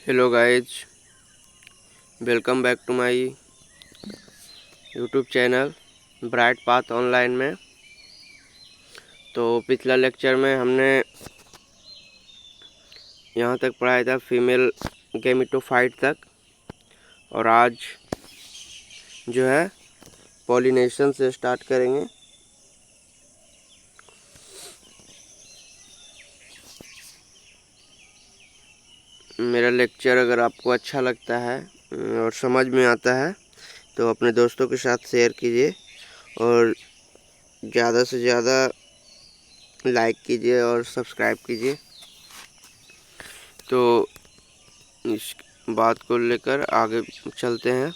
Hello guys, welcome back to my YouTube channel bright path online में। तो पिछला lecture में हमने यहाँ तक पढ़ाया था फीमेल गैमेटोफाइट तक, और आज जो है पॉलिनेशन से स्टार्ट करेंगे। मेरा लेक्चर अगर आपको अच्छा लगता है और समझ में आता है तो अपने दोस्तों के साथ शेयर कीजिए और ज़्यादा से ज़्यादा लाइक कीजिए और सब्सक्राइब कीजिए। तो इस बात को लेकर आगे चलते हैं।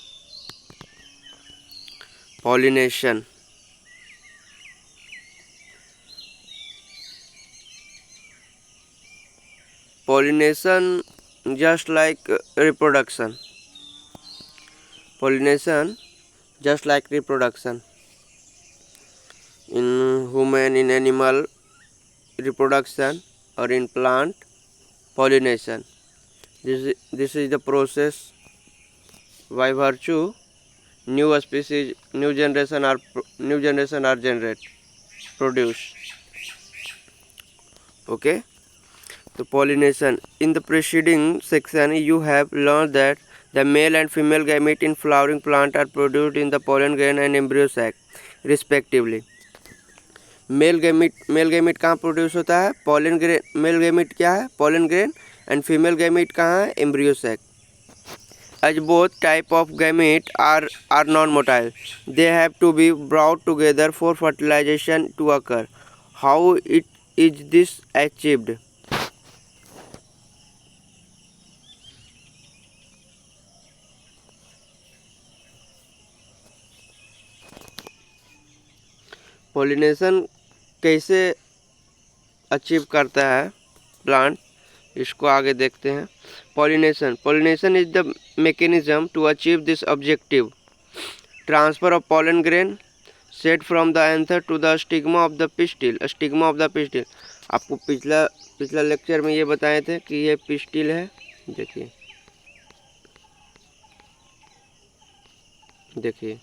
Pollination just like reproduction. Pollination just like reproduction. In human, in animal reproduction, or in plant pollination. This is the process by virtue new species, new generation are produced. Okay. So pollination. In the preceding section, you have learned that the male and female gamete in flowering plant are produced in the pollen grain and embryo sac, respectively. Male gamete कहाँ produce होता है? Pollen grain. Male gamete क्या है? Pollen grain. And female gamete कहाँ है? Embryo sac. As both type of gamete are non-motile, they have to be brought together for fertilization to occur. How is this achieved? Pollination कैसे achieve करता है plant, इसको आगे देखते हैं। Pollination is the mechanism to achieve this objective, transfer of pollen grain set from the anther to the stigma of the pistil. Stigma of the pistil आपको पिछला lecture में ये बताए थे कि ये पिस्टिल है। देखिए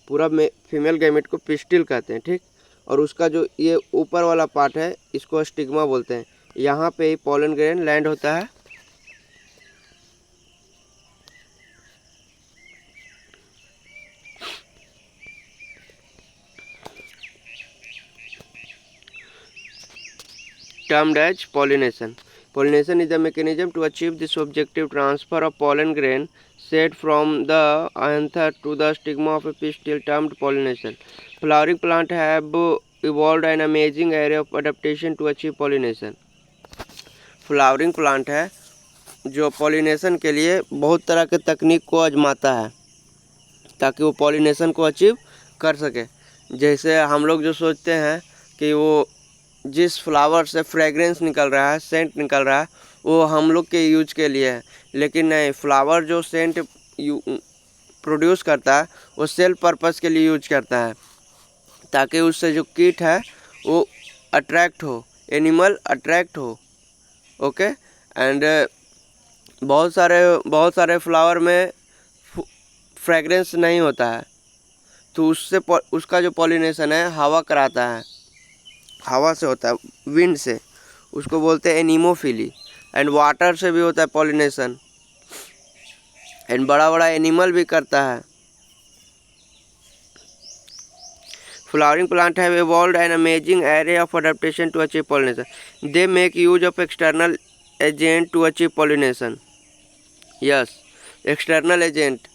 पूरा में फीमेल गैमेट को पिस्टिल कहते हैं, ठीक। और उसका जो ये ऊपर वाला पार्ट है इसको स्टिग्मा बोलते हैं। यहाँ पे ही पॉलन ग्रेन लैंड होता है। Termed as pollination. Pollination is the mechanism to achieve this objective, transfer of pollen grain set from the anther to the stigma of a pistil, termed pollination. Flowering plants have evolved an amazing array of adaptation to achieve pollination. Flowering plant है जो pollination के लिए बहुत तरह के तकनीक को आजमाता है ताकि वो पॉलिनेशन को अचीव कर सके। जैसे हम लोग जो सोचते हैं कि वो जिस फ्लावर से फ्रेगरेंस निकल रहा है, सेंट निकल रहा है, वो हम लोग के यूज के लिए है, लेकिन नहीं, फ्लावर जो सेंट प्रोड्यूस करता है वो सेल्फ पर्पस के लिए यूज करता है ताकि उससे जो कीट है वो अट्रैक्ट हो, एनिमल अट्रैक्ट हो। ओके। एंड बहुत सारे फ्लावर में फ्रेगरेंस नहीं होता है, तो उसका जो पॉलिनेशन है हवा कराता है, हवा से होता है, विंड से, उसको बोलते हैं एनीमोफिली। एंड वाटर से भी होता है पॉलिनेशन, एंड बड़ा एनिमल भी करता है। Flowering plant have evolved an amazing array of adaptation to achieve pollination. They make use of external agent to achieve pollination. Yes, external agent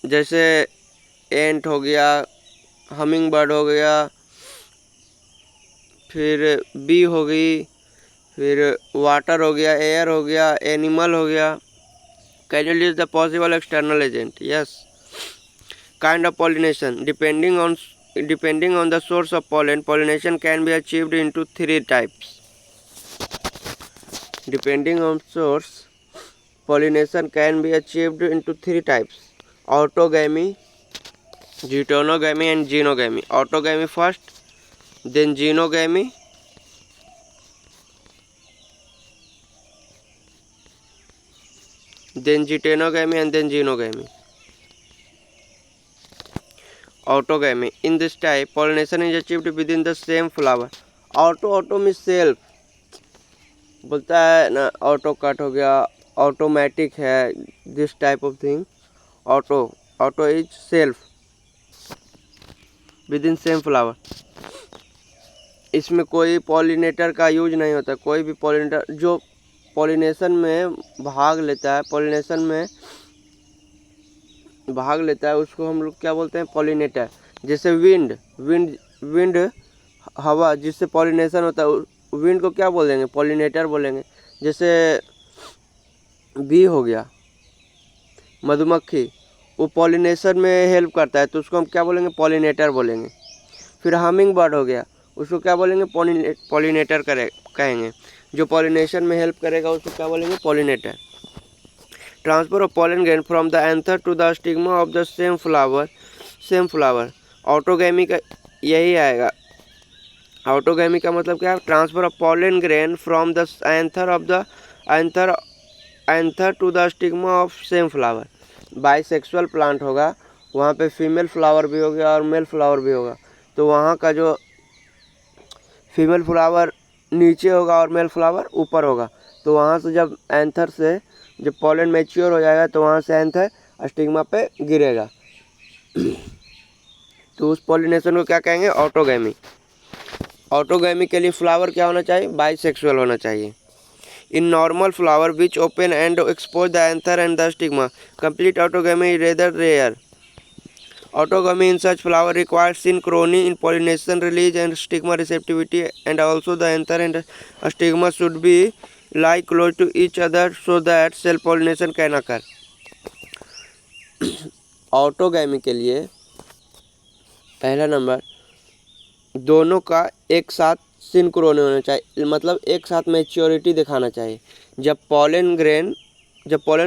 जैसे एंट हो गया, हमिंग बर्ड हो गया, फिर बी हो गई, फिर वाटर हो गया, एयर हो गया, एनिमल हो गया। Can you list the possible external agent? Yes. Kind of pollination depending on the source of pollination can be achieved into three types. Depending on source, pollination can be achieved into three types: autogamy, heterogamy and xenogamy. Autogamy first, then xenogamy, then geitonogamy, and then genogamy. Autogamy. In this type, pollination is achieved within the same flower. Auto में self बोलता है ना, auto cut हो गया, automatic है, this type of thing. Auto is self with in same flower. इसमें कोई pollinator का यूज नहीं होता. कोई भी पॉलिनेटर जो पॉलिनेशन में भाग लेता है, उसको हम लोग क्या बोलते हैं, पॉलिनेटर. जैसे विंड हवा जिससे पॉलिनेशन होता है, विंड को क्या बोलेंगे, पॉलिनेटर बोलेंगे. जैसे बी हो गया, मधुमक्खी, वो पॉलिनेशन में हेल्प करता है, तो उसको हम क्या बोलेंगे, पॉलिनेटर बोलेंगे. फिर हमिंग बर्ड हो गया, उसको क्या बोलेंगे, पॉलिनेटर कहेंगे. जो पॉलिनेशन में हेल्प करेगा उसको क्या बोलेंगे, pollinator. Transfer of pollen grain from the anther to the stigma of the same flower. Autogamy का यही आएगा. ऑटोगैमी का मतलब क्या है, transfer of pollen grain from the anther to the stigma of same flower. Bisexual plant होगा, वहाँ पे फीमेल फ्लावर भी होगा और मेल फ्लावर भी होगा. तो वहाँ का जो फीमेल फ्लावर नीचे होगा और मेल फ्लावर ऊपर होगा. तो वहाँ से जब एंथर से जब पॉलन मैच्योर हो जाएगा, तो वहाँ से एंथर स्टिग्मा पे गिरेगा. तो उस पॉलिनेशन को क्या कहेंगे, ऑटोगैमी. ऑटोगैमी के लिए फ्लावर क्या होना चाहिए, बाइसेक्सुअल होना चाहिए. In normal flower which open and expose the anther and the stigma, complete autogamy is rather rare. Autogamy in such flower requires synchrony in pollination release and stigma receptivity, and also the anther and stigma should be lie close to each other so that self pollination can occur. Autogamy के लिए पहला number, दोनों का एक साथ Synchrony होना चाहिए, मतलब एक साथ मैच्योरिटी दिखाना चाहिए. जब पॉलन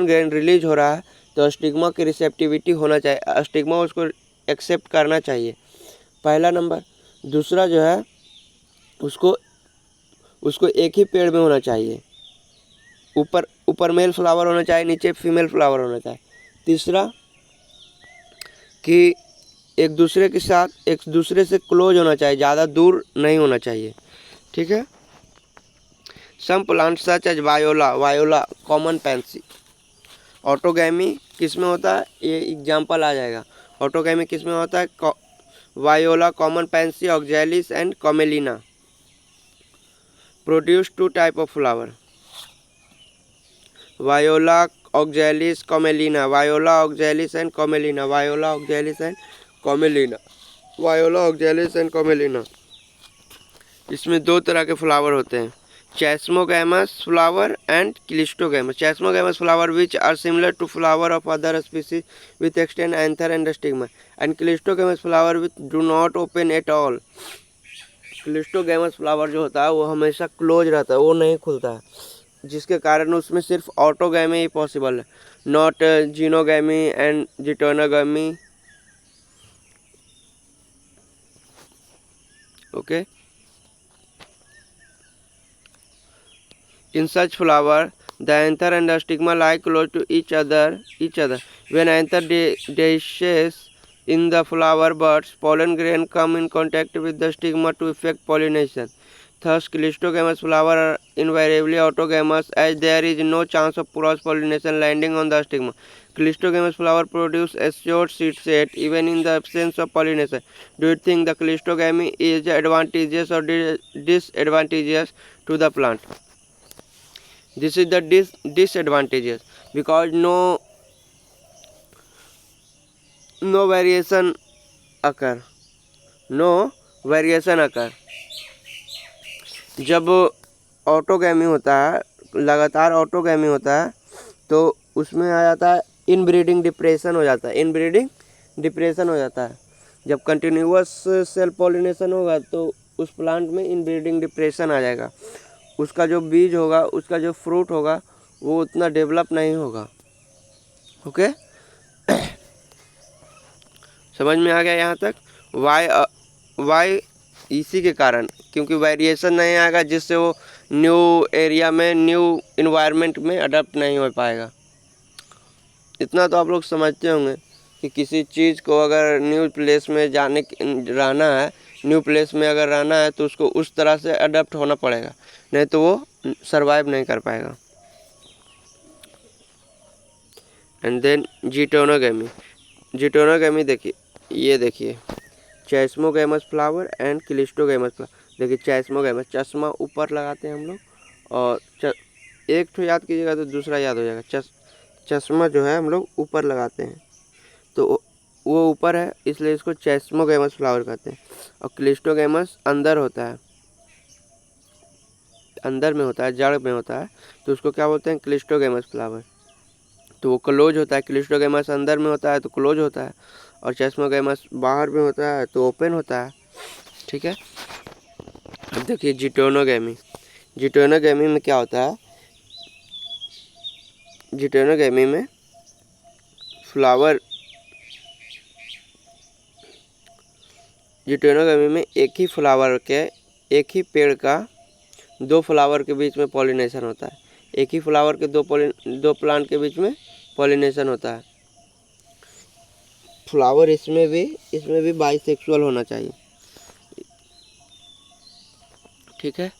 ग्रेन रिलीज हो रहा है तो स्टिग्मा की रिसेप्टिविटी होना चाहिए, स्टिग्मा उसको एक्सेप्ट करना चाहिए, पहला नंबर. दूसरा जो है, उसको एक ही पेड़ में होना चाहिए. ऊपर मेल फ्लावर होना चाहिए, नीचे फीमेल फ्लावर होना चाहिए. तीसरा कि एक दूसरे से क्लोज होना चाहिए, ज़्यादा दूर नहीं होना चाहिए. ठीक है. Some plant such as viola common pansy. Autogamy किस में होता है, ये एग्जाम्पल आ जाएगा. ऑटोगैमी किस में होता है, viola common pansy oxalis and commelina produce two type of flower. Viola oxalis commelina, viola oxalis and commelina, viola oxalis and commelina, viola oxalis and commelina. इसमें दो तरह के फ्लावर होते हैं, Chasmogamous flower and Clistogamous. Chasmogamous flower which are similar to flower of other species with extend anther and stigma, and Clistogamous flower which do not open at all. Clistogamous flower जो होता है वो हमेशा close रहता है, वो नहीं खुलता है, जिसके कारण उसमें सिर्फ ऑटोगैमी ही पॉसिबल है, not xenogamy and geitonogamy. Okay. In such flower, the anther and the stigma lie close to each other. When anther deices in the flower buds, pollen grain come in contact with the stigma to effect pollination. Thus, Clistogamous flower are invariably autogamous, as there is no chance of cross-pollination landing on the stigma. Clistogamous flower produce a short seed set even in the absence of pollination. Do you think the Clistogamy is advantageous or disadvantageous to the plant? This is the disadvantages, because no variation occur. जब autogamy होता है, लगातार autogamy होता है, तो उसमें आ जाता है इनब्रीडिंग डिप्रेशन हो जाता है. जब कंटिन्यूअस सेल्फ पॉलिनेशन होगा तो उस प्लांट में इनब्रीडिंग डिप्रेशन आ जाएगा. उसका जो बीज होगा, उसका जो फ्रूट होगा, वो उतना डेवलप नहीं होगा. ओके. समझ में आ गया यहाँ तक. वाई इसी के कारण, क्योंकि वेरिएशन नहीं आएगा, जिससे वो न्यू एरिया में, न्यू इन्वायरमेंट में अडप्ट नहीं हो पाएगा. इतना तो आप लोग समझते होंगे कि किसी चीज़ को अगर न्यू प्लेस में रहना है, न्यू प्लेस में अगर रहना है तो उसको उस तरह से अडेप्ट होना पड़ेगा, नहीं तो वो सरवाइव नहीं कर पाएगा। And then जिटोनोगेमी। जिटोनोगेमी देखिए, ये देखिए chasmogamous flower and cleistogamous flower. देखिए चैस्मोगैमस, चश्मा ऊपर लगाते हैं हम लोग, और एक तो याद कीजिएगा तो दूसरा याद हो जाएगा। चश्मा जो है हम लोग ऊपर लगाते हैं, तो वो ऊपर है इसलिए इसको चैस्मोगैमस फ्लावर कहते हैं। और क्लिस्टोगैमस अंदर होता है, अंदर में होता है, जड़ में होता है, तो उसको क्या बोलते हैं, क्लिस्टोगैमस फ्लावर। तो वो क्लोज होता है, क्लिस्टोगैमस अंदर में होता है तो क्लोज होता है, और चैस्मोगैमस बाहर में होता है तो ओपन होता है। ठीक है। अब देखिए जिटोनोगैमी। जिटोनोगैमी में क्या होता है, जिटोनोगैमी में फ्लावर, जिटोनोगैमी में एक ही फ्लावर के, एक ही पेड़ का दो फ्लावर के बीच में पॉलिनेशन होता है। एक ही फ्लावर के दो प्लांट के बीच में पॉलिनेशन होता है। फ्लावर इसमें भी बाइसेक्सुअल होना चाहिए। ठीक है।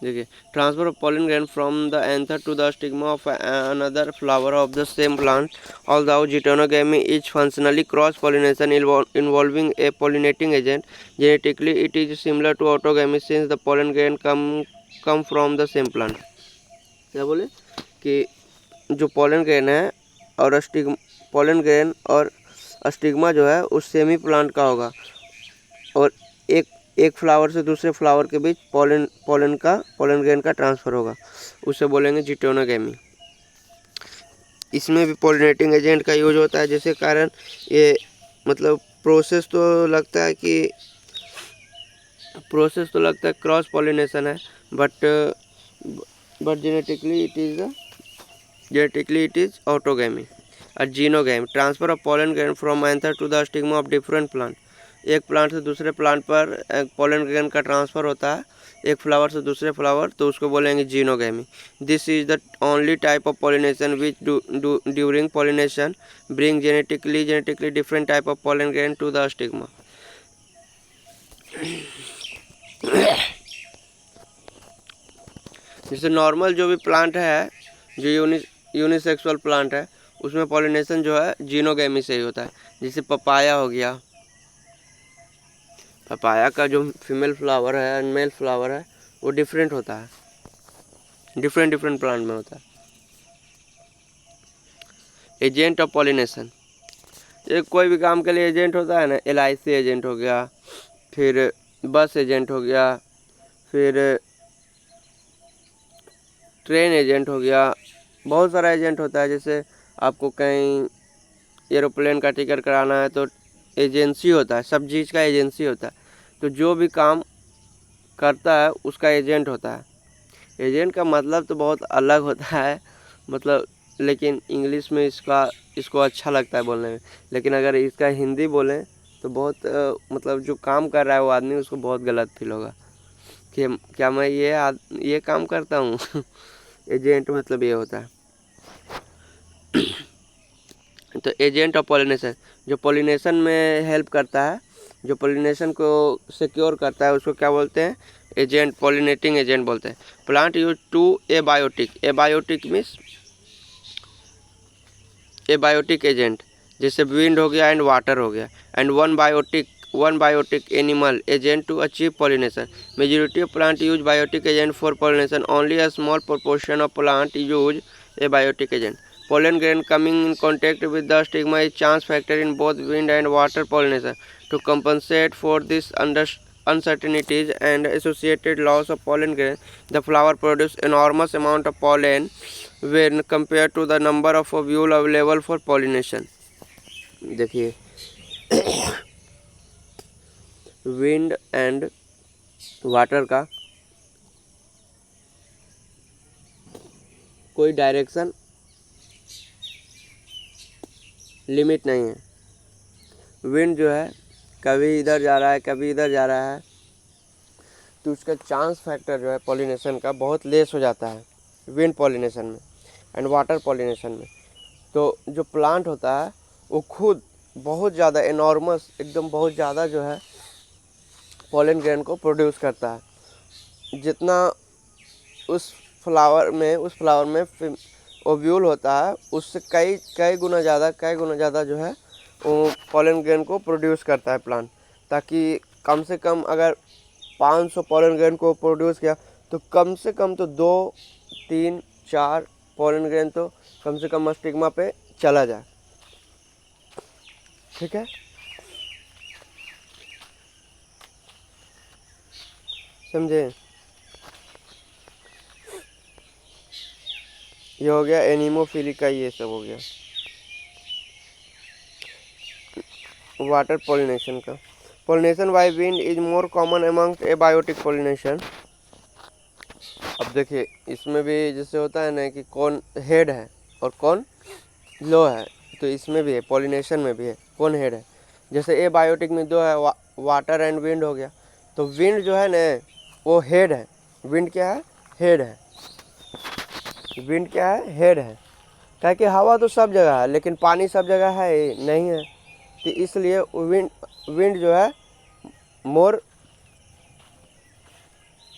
देखिए transfer of pollen grain from the anther to the stigma of another flower of the same plant. Although Geitonogamy is functionally cross pollination involving a pollinating agent, genetically it is similar to autogamy since the pollen grain come from the same plant. क्या बोले कि जो pollen grain है और pollen grain और stigma जो है उस सेम ही प्लांट का होगा, और एक फ्लावर से दूसरे फ्लावर के बीच पोलन ग्रेन का ट्रांसफ़र होगा, उसे बोलेंगे जिटोनोगैमी। इसमें भी पोलिनेटिंग एजेंट का यूज होता है, जिसके कारण ये मतलब प्रोसेस तो लगता है क्रॉस पॉलिनेशन है, but genetically it is autogamy. और xenogamy, transfer of pollen grain from anther to the stigma of different plant. एक प्लांट से दूसरे प्लांट पर पोलन ग्रेन का ट्रांसफ़र होता है, एक फ्लावर से दूसरे फ्लावर, तो उसको बोलेंगे xenogamy. This is the only type of pollination which during pollination bring genetically different type of pollen grain to the stigma. जैसे नॉर्मल जो भी प्लांट है, जो यूनिसेक्सुअल प्लांट है, उसमें पॉलिनेशन जो है जीनोगैमी से ही होता है। जैसे पपाया हो गया, पपाया का जो फीमेल फ्लावर है एंड मेल फ्लावर है वो डिफरेंट होता है, डिफरेंट प्लांट में होता है। एजेंट ऑफ पॉलिनेशन, ये कोई भी काम के लिए एजेंट होता है ना, LIC एजेंट हो गया, फिर बस एजेंट हो गया, फिर ट्रेन एजेंट हो गया, बहुत सारा एजेंट होता है। जैसे आपको कहीं एरोप्लेन का टिकट कराना है तो एजेंसी होता है, सब चीज़ का एजेंसी होता है, तो जो भी काम करता है उसका एजेंट होता है। एजेंट का मतलब तो बहुत अलग होता है, मतलब लेकिन इंग्लिश में इसको अच्छा लगता है बोलने में, लेकिन अगर इसका हिंदी बोलें तो बहुत मतलब जो काम कर रहा है वो आदमी, उसको बहुत गलत फील होगा कि क्या मैं ये काम करता हूँ। एजेंट मतलब ये होता है। तो एजेंट ऑफ पॉलिनेशन, जो पॉलिनेशन में हेल्प करता है, जो पॉलिनेशन को सिक्योर करता है, उसको क्या बोलते हैं, एजेंट, पॉलिनेटिंग एजेंट बोलते हैं। Plant use to abiotic means abiotic agent, जैसे विंड हो गया एंड वाटर हो गया, and one biotic animal agent to achieve pollination. Majority of plant use biotic agent for pollination, only a small proportion of plant use abiotic agent. Pollen grain coming in contact with the stigma is chance factor in both wind and water pollination. To compensate for this uncertainties and associated loss of pollen grain, the flower produces enormous amount of pollen when compared to the number of ovules available for pollination. देखिए wind and water का कोई direction limit नहीं है। Wind जो है कभी इधर जा रहा है, कभी इधर जा रहा है, तो उसका चांस फैक्टर जो है पॉलिनेशन का बहुत लेस हो जाता है विंड पॉलिनेशन में एंड वाटर पॉलिनेशन में। तो जो प्लांट होता है वो खुद बहुत ज़्यादा एनॉर्मस, एकदम बहुत ज़्यादा जो है पॉलन ग्रेन को प्रोड्यूस करता है। जितना उस फ्लावर में ओव्यूल होता है उससे कई गुना ज़्यादा जो है वो पॉलन ग्रेन को प्रोड्यूस करता है प्लांट। ताकि कम से कम अगर 500 पॉलन ग्रेन को प्रोड्यूस किया तो कम से कम तो 2 3 4 पॉलन ग्रेन तो कम से कम स्टिग्मा पे चला जाए। ठीक है, समझे? ये हो गया एनिमोफिलिका, ये सब हो गया वाटर पॉलिनेशन का। Pollination by wind is more common among abiotic pollination. अब देखिए इसमें भी जैसे होता है ना कि कौन हेड है और कौन लो है, तो इसमें भी है, पॉलिनेशन में भी है कौन हेड है। जैसे एबायोटिक में दो है, वाटर एंड विंड हो गया। तो विंड जो है ना वो हेड है। विंड क्या है? हेड है। विंड क्या है? हेड है। क्या कि हवा तो सब जगह है लेकिन पानी सब जगह है नहीं है, तो इसलिए विंड जो है मोर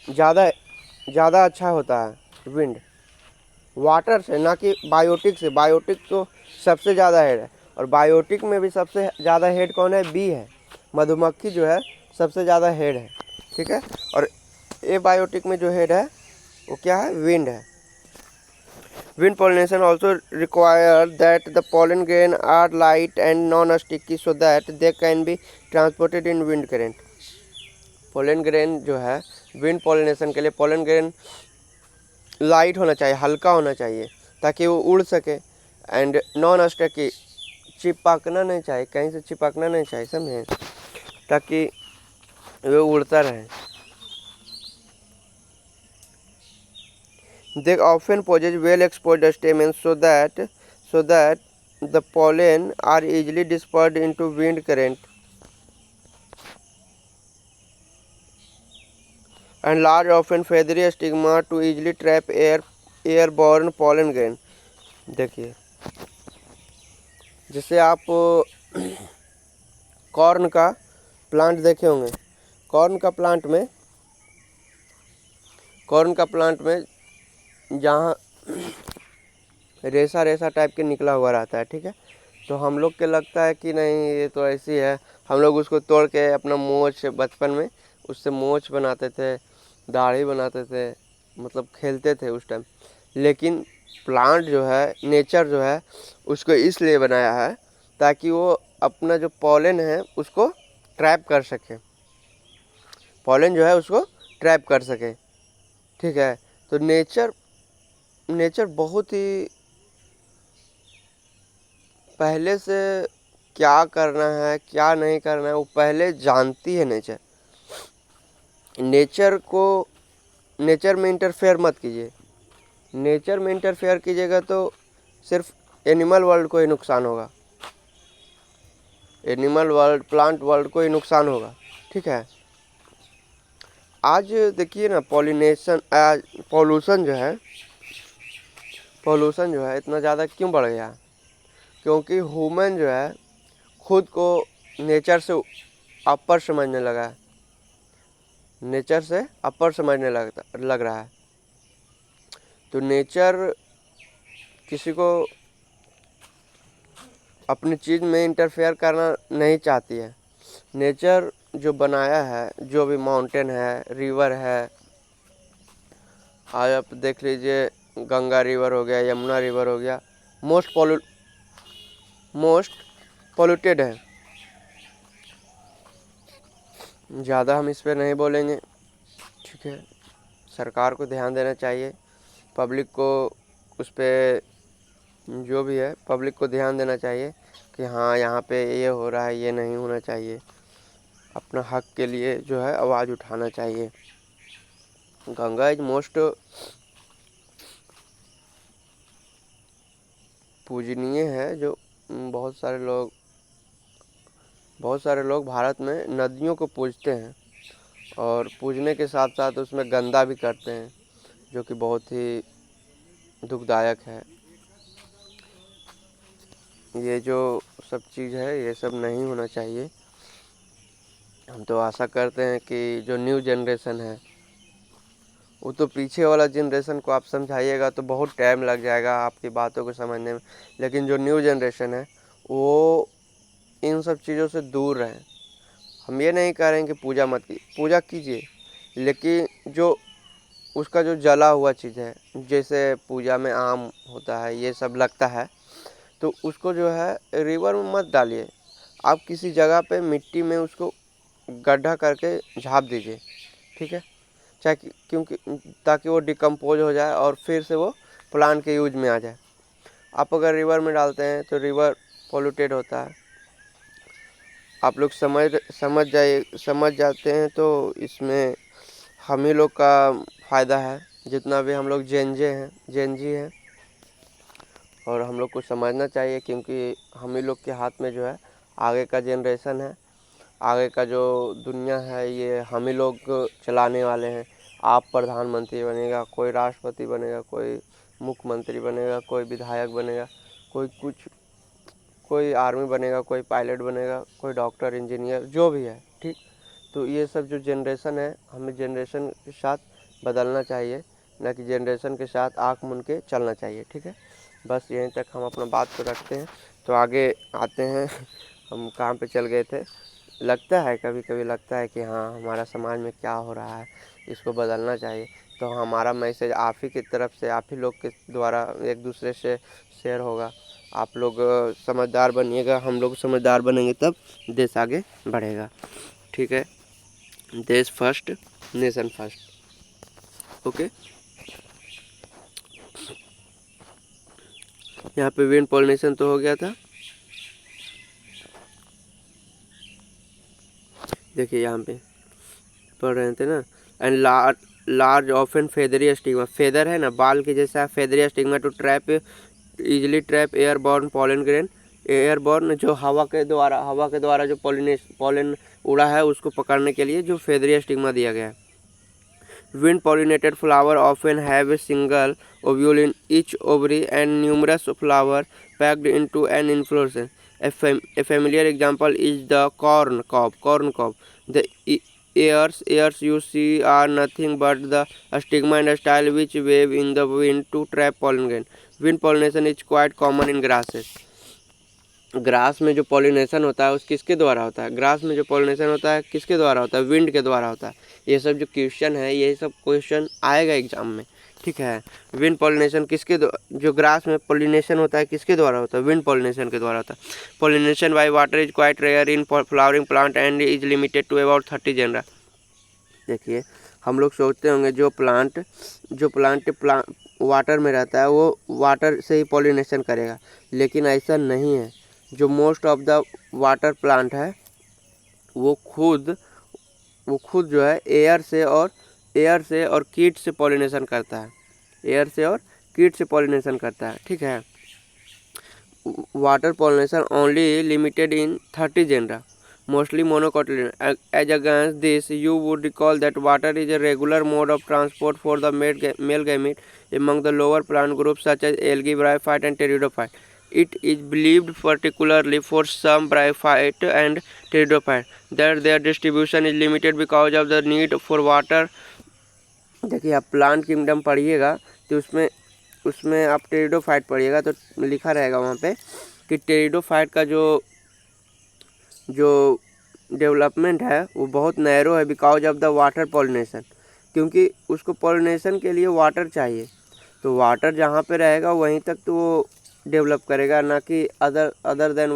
ज़्यादा अच्छा होता है विंड वाटर से, ना कि बायोटिक से। बायोटिक तो सबसे ज़्यादा हेड है, और बायोटिक में भी सबसे ज़्यादा हेड कौन है? बी है, मधुमक्खी जो है सबसे ज़्यादा हेड है। ठीक है, और एबायोटिक में जो हेड है वो क्या है? विंड है। Wind pollination also require that the pollen grain are light and non-sticky so that they can be transported in wind current. Pollen grain जो है विंड पॉलिनेशन के लिए पोलन ग्रेन लाइट होना चाहिए, हल्का होना चाहिए ताकि वो उड़ सके। एंड नॉन स्टिकी, चिपकना नहीं चाहिए, कहीं से चिपकना नहीं चाहिए, समझे? ताकि वो उड़ता रहे। They often possess well-exposed stamens so that the pollen are easily dispersed into wind current, and large, often feathery stigma to easily trap airborne pollen grain. देखिए जैसे आप कॉर्न का प्लांट देखे होंगे। कॉर्न का प्लांट में जहाँ रेसा टाइप के निकला हुआ रहता है, ठीक है, तो हम लोग के लगता है कि नहीं ये तो ऐसी है। हम लोग उसको तोड़ के अपना मोछ, बचपन में उससे मोछ बनाते थे, दाढ़ी बनाते थे, मतलब खेलते थे उस टाइम। लेकिन प्लांट जो है, नेचर जो है, उसको इसलिए बनाया है ताकि वो अपना जो पॉलन है उसको ट्रैप कर सके, पॉलन जो है उसको ट्रैप कर सके। ठीक है, तो नेचर बहुत ही पहले से क्या करना है क्या नहीं करना है वो पहले जानती है नेचर। नेचर में इंटरफेयर मत कीजिए। नेचर में इंटरफेयर कीजिएगा तो सिर्फ एनिमल वर्ल्ड को ही नुकसान होगा, एनिमल वर्ल्ड, प्लांट वर्ल्ड को ही नुकसान होगा। ठीक है, आज देखिए ना पॉल्यूशन जो है इतना ज़्यादा क्यों बढ़ गया? क्योंकि ह्यूमन जो है खुद को नेचर से अपर समझने लगा है, नेचर से अपर समझने लग रहा है। तो नेचर किसी को अपनी चीज़ में इंटरफेयर करना नहीं चाहती है। नेचर जो बनाया है, जो भी माउंटेन है, रिवर है, आज आप देख लीजिए गंगा रिवर हो गया, यमुना रिवर हो गया, मोस्ट पोल्यूटेड है। ज़्यादा हम इस पर नहीं बोलेंगे, ठीक है। सरकार को ध्यान देना चाहिए, पब्लिक को उस पर, जो भी है पब्लिक को ध्यान देना चाहिए कि हाँ यहाँ पे ये हो रहा है, ये नहीं होना चाहिए। अपना हक के लिए जो है आवाज़ उठाना चाहिए। गंगा इज मोस्ट पूजनीय है, जो बहुत सारे लोग भारत में नदियों को पूजते हैं, और पूजने के साथ साथ उसमें गंदा भी करते हैं, जो कि बहुत ही दुखदायक है। ये जो सब चीज़ है ये सब नहीं होना चाहिए। हम तो आशा करते हैं कि जो न्यू जनरेशन है, वो तो पीछे वाला जनरेशन को आप समझाइएगा तो बहुत टाइम लग जाएगा आपकी बातों को समझने में, लेकिन जो न्यू जनरेशन है वो इन सब चीज़ों से दूर रहें। हम ये नहीं कह रहे हैं कि पूजा मत कीजिए, पूजा कीजिए, लेकिन जो उसका जो जला हुआ चीज़ है, जैसे पूजा में आम होता है, ये सब लगता है, तो उसको जो है रिवर में मत डालिए। आप किसी जगह पे मिट्टी में उसको गड्ढा करके झाँप दीजिए, ठीक है, चाहे क्योंकि ताकि वो डिकम्पोज हो जाए और फिर से वो प्लांट के यूज में आ जाए। आप अगर रिवर में डालते हैं तो रिवर पोल्यूटेड होता है। आप लोग समझ जाते हैं तो इसमें हम ही लोग का फ़ायदा है, जितना भी हम लोग जेनजी हैं, और हम लोग को समझना चाहिए क्योंकि हम ही लोग के हाथ में जो है आगे का जनरेशन है, आगे का जो दुनिया है ये हम ही लोग चलाने वाले हैं। आप प्रधानमंत्री बनेगा, कोई राष्ट्रपति बनेगा, कोई मुख्यमंत्री बनेगा, कोई विधायक बनेगा, कोई आर्मी बनेगा, कोई पायलट बनेगा, कोई डॉक्टर, इंजीनियर, जो भी है, ठीक। तो ये सब जो जनरेशन है, हमें जनरेशन के साथ बदलना चाहिए, ना कि जनरेशन के साथ आँख मूंद के चलना चाहिए, ठीक है। बस यहीं तक हम अपना बात को रखते हैं, तो आगे आते हैं। हम कहाँ पे चल गए थे। लगता है कभी कभी लगता है कि हाँ, हमारा समाज में क्या हो रहा है, इसको बदलना चाहिए। तो हमारा मैसेज आप ही की तरफ से, आप ही लोग के द्वारा एक दूसरे से शेयर होगा। आप लोग समझदार बनिएगा, हम लोग समझदार बनेंगे तब देश आगे बढ़ेगा, ठीक है। देश फर्स्ट, नेशन फर्स्ट, ओके। यहाँ पे विंड पॉलिनेशन तो हो गया था। देखिए यहाँ पे पढ़ रहे थे ना, and large often feathery stigma, feather है ना बाल के जैसा, feathery stigma to trap easily trap airborne pollen grain, airborne जो हवा के द्वारा जो पॉलन उड़ा है उसको पकड़ने के लिए जो फेदरी स्टिग्मा दिया गया है। Wind pollinated flower often have a single ovule in each ovary and numerous flowers packed into an inflorescence. A familiar example is the corn cob. The ears you see are nothing but the stigma and style which wave in the wind to trap pollen grain. Wind pollination is quite common in grasses. Grass में जो pollination होता है उस किसके द्वारा होता है, grass में जो पॉलिनेशन होता है किसके द्वारा होता है, विंड के द्वारा होता है। ये सब जो क्वेश्चन है, ये सब क्वेश्चन आएगा एग्जाम में, ठीक है। विंड पॉलिनेशन जो ग्रास में पॉलिनेशन होता है किसके द्वारा होता है, विंड पॉलिनेशन के द्वारा होता है। Pollination by water is quite rare in flowering plant and is limited to about 30 genera. देखिए, हम लोग सोचते होंगे जो प्लांट वाटर में रहता है वो वाटर से ही पॉलिनेशन करेगा, लेकिन ऐसा नहीं है। जो most of the water plant है वो खुद जो है एयर से और कीट से पॉलिनेशन करता है, ठीक है। Water pollination only limited in 30 genre, mostly monocotyledon. As against this, you would recall that water is a regular mode of transport for the male gamete among the lower plant groups such as algae, bryophyte, and pteridophyte. It is believed, particularly for some bryophyte and pteridophyte, that their distribution is limited because of the need for water. देखिए, आप plant kingdom पढ़िएगा तो उसमें आप pteridophyte पढ़िएगा तो लिखा रहेगा वहाँ पे कि टेरिडोफाइट का जो डेवलपमेंट है वो बहुत नैरो है because of the water pollination, क्योंकि उसको पॉलिनेशन के लिए वाटर चाहिए। तो वाटर जहाँ पे रहेगा वहीं तक तो वो डेवलप करेगा, ना कि other than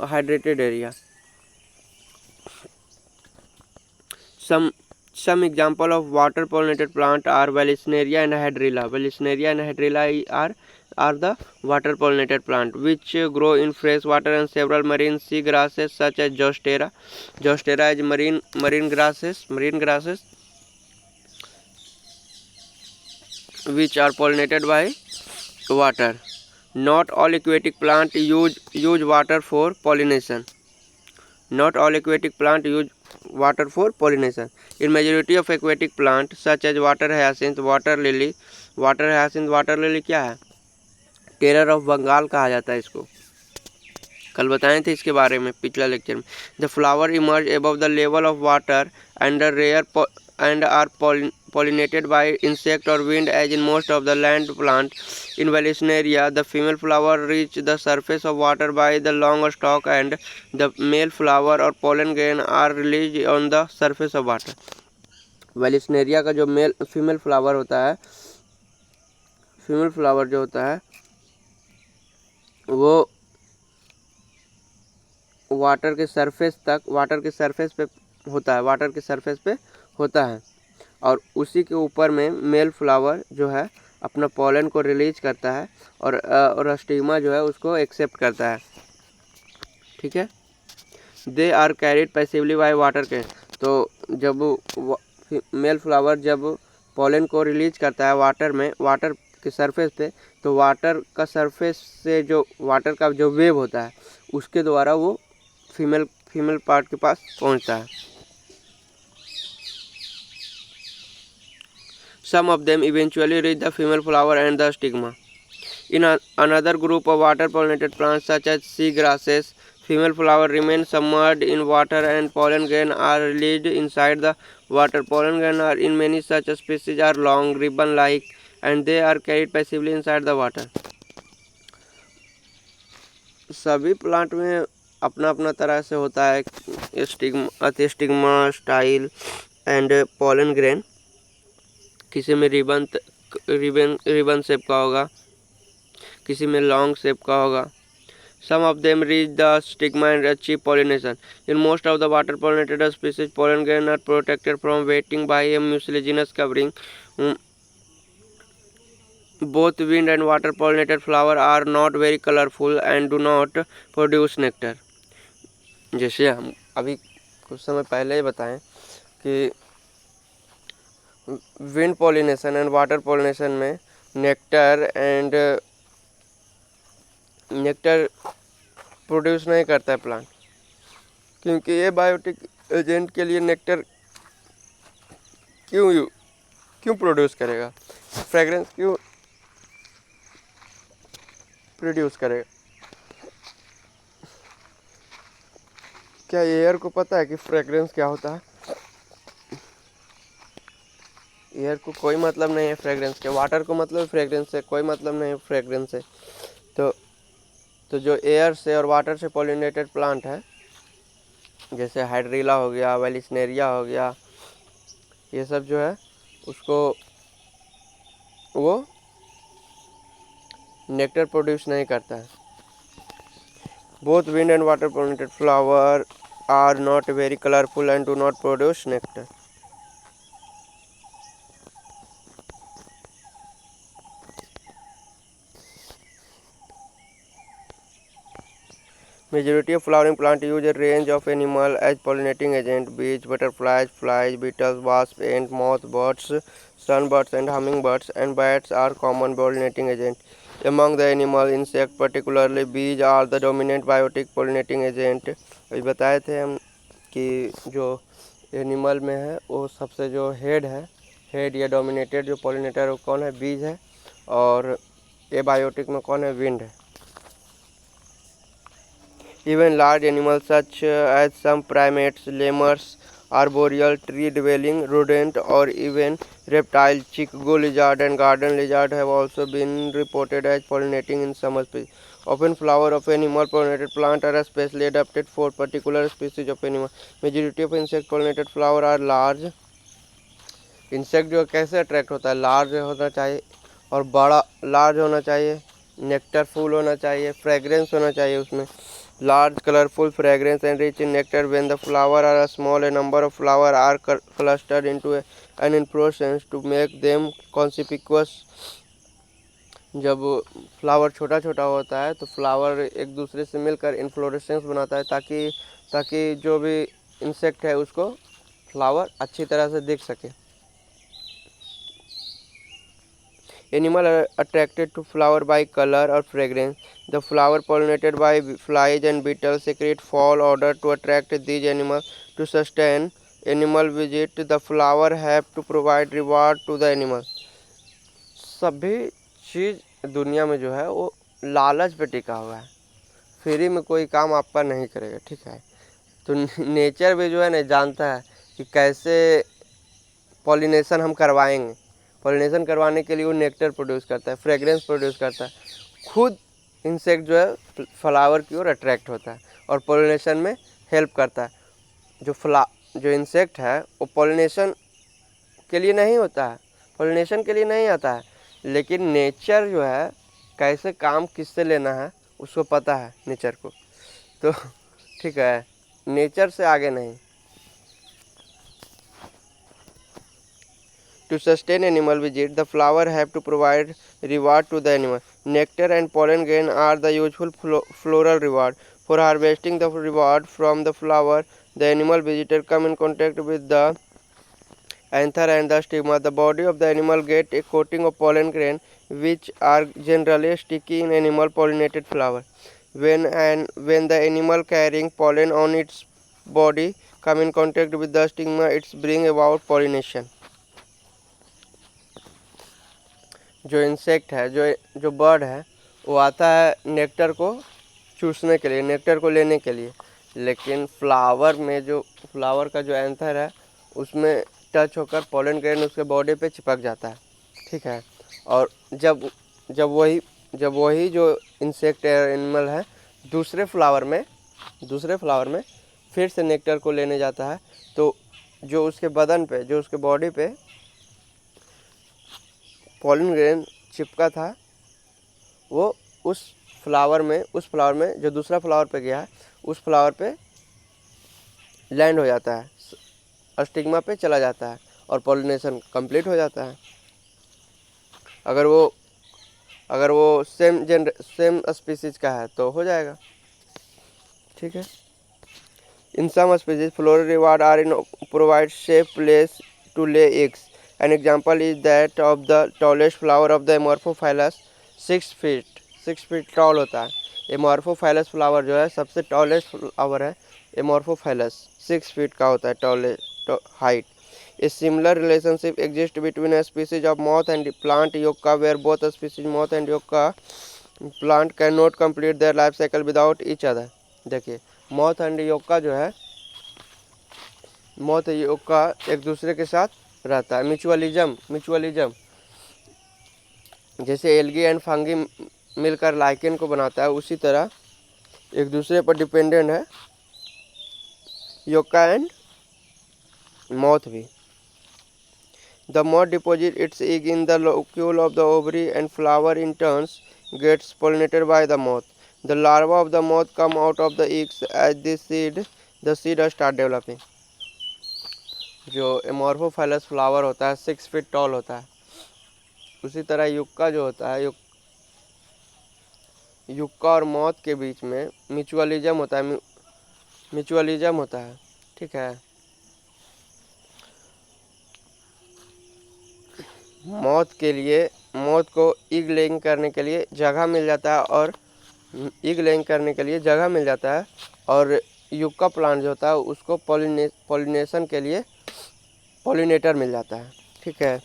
hydrated area. Some example of water pollinated plant are Vallisneria and Hydrilla. Vallisneria and Hydrilla are the water pollinated plant which grow in fresh water, and several marine sea grasses such as Zostera. Zostera is marine grasses which are pollinated by water. Not all aquatic plants use water for pollination. Not all aquatic plants use water for pollination. In majority of aquatic plants such as water hyacinth, water lily क्या है, terror of Bengal कहा जाता है इसको, कल बताए थे इसके बारे में पिछला लेक्चर में। The flower emerge above the level of water and rare and are pollinated by insect or wind, as in most of the land plant in Vallisneria. The female flower reach the surface of water by the long stalk and the male flower or pollen grain are released on the surface of water. Vallisneria का जो female flower होता है, female flower जो होता है वो water के surface पे होता है और उसी के ऊपर में मेल फ्लावर जो है अपना पॉलन को रिलीज करता है और स्टिग्मा जो है उसको एक्सेप्ट करता है। ठीक है, they are carried passively by water के। तो जब मेल फ्लावर जब पॉलन को रिलीज करता है वाटर के सरफेस पे, तो वाटर का सरफेस से जो वाटर का जो वेव होता है उसके द्वारा वो फीमेल पार्ट के पास पहुंचता है। Some of them eventually reach the female flower and the stigma. In another group of water-pollinated plants such as sea grasses, female flower remain submerged in water and pollen grain are released inside the water. Pollen grain are in many such species are long, ribbon-like, and they are carried passively inside the water. सभी plant में अपना अपना तरह से होता है stigma, style and pollen grain. किसी में रिबन शेप का होगा, किसी में लॉन्ग शेप का होगा। Some of them reach the stigma and achieve pollination. In most of the water pollinated species, pollen grain are protected from wetting by a mucilaginous covering. Both wind and water pollinated flowers are not very colorful and do not produce nectar. जैसे हम अभी कुछ समय पहले ही बताएं कि wind pollination and water pollination में nectar produce नहीं करता है प्लांट, क्योंकि ये बायोटिक एजेंट के लिए नेक्टर क्यों प्रोड्यूस करेगा, फ्रेगरेंस क्यों प्रोड्यूस करेगा। क्या एयर को पता है कि फ्रेगरेंस क्या होता है? एयर को कोई मतलब नहीं है फ्रेगरेंस के, वाटर को मतलब फ्रेगरेंस से कोई मतलब नहीं है फ्रेगरेंस से। तो जो एयर से और वाटर से पॉलिनेटेड प्लांट है, जैसे हाइड्रिला हो गया, वेलिस्नेरिया हो गया, ये सब जो है उसको वो नेक्टर प्रोड्यूस नहीं करता है। Both wind and water pollinated flower are not very colourful and do not produce nectar. Majority of flowering plants use a range of animals as pollinating agent: bees, butterflies, flies, beetles, wasps, ants, moths, birds, sunbirds, and hummingbirds, and bats are common pollinating agents. Among the animal, insects, particularly bees, are the dominant biotic pollinating agent. अभी बताए थे हम कि जो animal में है वो सबसे जो हेड या डोमिनेटेड जो पॉलिनेटर वो कौन है? बीज है। और एबायोटिक में कौन है? विंड है। Even large animals such as some primates, lemurs, arboreal, tree-dwelling rodent, or even reptiles, chickadee lizard and garden lizard have also been reported as pollinating in some species. Often flowers of animal pollinated plants are especially adapted for particular species of animal. Majority of insect pollinated flowers are large. Insect जो कैसे attract होता है? Large होना चाहिए और बड़ा large होना चाहिए, नेक्टर फुल होना चाहिए, फ्रेग्रेंस होना चाहिए उसमें। Large, colorful, fragrance and rich in nectar. When the flowers are small, a number of flowers are clustered into an inflorescence to make them conspicuous. जब फ्लावर छोटा छोटा होता है तो फ्लावर एक दूसरे से मिलकर इन्फ्लोरेसेंस बनाता है ताकि जो भी इंसेक्ट है उसको फ्लावर अच्छी तरह से दिख सके। Animals are attracted to flower by color or fragrance. The flower pollinated by flies and beetles secrete fall odor to attract these animals. To sustain animal visit, the flower have to provide reward to the animal. सभी चीज़ दुनिया में जो है वो लालच पे टिका हुआ है, फ्री में कोई काम आपका नहीं करेगा, ठीक है। तो नेचर भी जो है ना जानता है कि कैसे पॉलिनेशन हम करवाएंगे। पॉलिनेशन करवाने के लिए वो नेक्टर प्रोड्यूस करता है, फ्रेग्रेंस प्रोड्यूस करता है, खुद इंसेक्ट जो है फ्लावर की ओर अट्रैक्ट होता है और पॉलिनेशन में हेल्प करता है। जो इंसेक्ट है वो पॉलिनेशन के लिए नहीं होता है, पॉलिनेशन के लिए नहीं आता है, लेकिन नेचर जो है कैसे काम किससे लेना है उसको पता है नेचर को। तो ठीक है, नेचर से आगे नहीं। To sustain animal visit, the flower have to provide reward to the animal. Nectar and pollen grain are the usual floral reward. For harvesting the reward from the flower, the animal visitor come in contact with the anther and the stigma. The body of the animal get a coating of pollen grain, which are generally sticky in animal pollinated flower. When the animal carrying pollen on its body come in contact with the stigma, it's bring about pollination. जो insect है, जो bird है, वो आता है nectar को चूसने के लिए, नेक्टर को लेने के लिए, लेकिन फ्लावर का जो एंथर है उसमें टच होकर पोलन ग्रेन उसके बॉडी पे चिपक जाता है, ठीक है। और जब वही जो इंसेक्ट एनिमल है दूसरे फ्लावर में फिर से नेक्टर को लेने जाता है, तो जो उसके बदन पे, जो उसके बॉडी पे पोलन ग्रेन चिपका था, वो उस फ्लावर में जो दूसरा फ्लावर पे गया है उस फ्लावर पे लैंड हो जाता है, स्टिग्मा पे चला जाता है और पॉलिनेशन कंप्लीट हो जाता है। अगर वो सेम स्पीसीज का है तो हो जाएगा, ठीक है। In some species floral reward are in provide safe place to lay eggs. An example is that of the tallest flower of the Amorphophallus, 6 feet tall होता है। Amorphophallus फ्लावर जो है सबसे टॉलेस्ट फ्लावर है, Amorphophallus 6 feet का होता है tallest height. A similar relationship exists between a species of moth and plant yucca, where both species moth and yucca plant cannot complete their life cycle without each other। देखिए moth and yucca जो है, moth yucca एक दूसरे के साथ रहता है, mutualism जैसे एल्गी एंड फंगी मिलकर लाइकेन को बनाता है, उसी तरह एक दूसरे पर डिपेंडेंट है युक्का एंड मॉथ भी। The moth deposit its egg in the locule of the ovary and flower in turns gets pollinated by the moth. The larva of the moth come out of the eggs as the seed start developing. जो amorphophallus flower होता है 6 feet tall होता है, उसी तरह yucca जो होता है, युक्का और मौत के बीच में म्यूचुअलिज्म होता है, ठीक है। मौत को इग लेइंग करने के लिए जगह मिल जाता है और युक्का प्लांट जो होता है उसको पॉलिनेशन के लिए पॉलिनेटर मिल जाता है, ठीक है।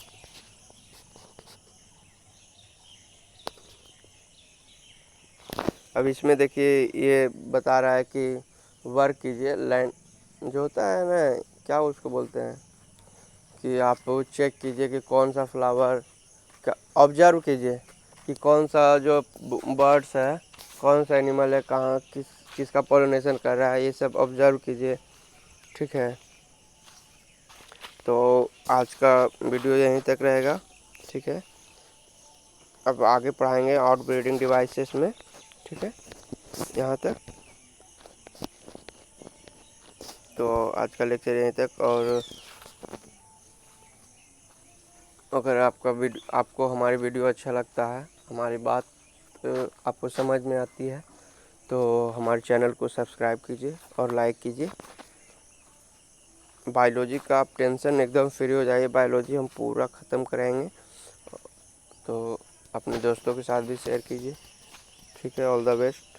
अब इसमें देखिए ये बता रहा है कि वर्क कीजिए, लैंड जो होता है ना, क्या उसको बोलते हैं, कि आप चेक कीजिए कि कौन सा फ्लावर का, ऑब्जर्व कीजिए कि कौन सा जो बर्ड्स है, कौन सा एनिमल है, कहाँ किसका पॉलिनेशन कर रहा है, ये सब ऑब्जर्व कीजिए, ठीक है। तो आज का वीडियो यहीं तक रहेगा, ठीक है। अब आगे पढ़ाएंगे आउट ब्रीडिंग डिवाइसेस में, ठीक है, यहाँ तक। तो आज का लेक्चर यहीं तक, और अगर आपको हमारी वीडियो अच्छा लगता है, हमारी बात आपको समझ में आती है, तो हमारे चैनल को सब्सक्राइब कीजिए और लाइक कीजिए। बायोलॉजी का आप टेंशन एकदम फ्री हो जाइए, बायोलॉजी हम पूरा ख़त्म कराएंगे। तो अपने दोस्तों के साथ भी शेयर कीजिए, ठीक है। All the best.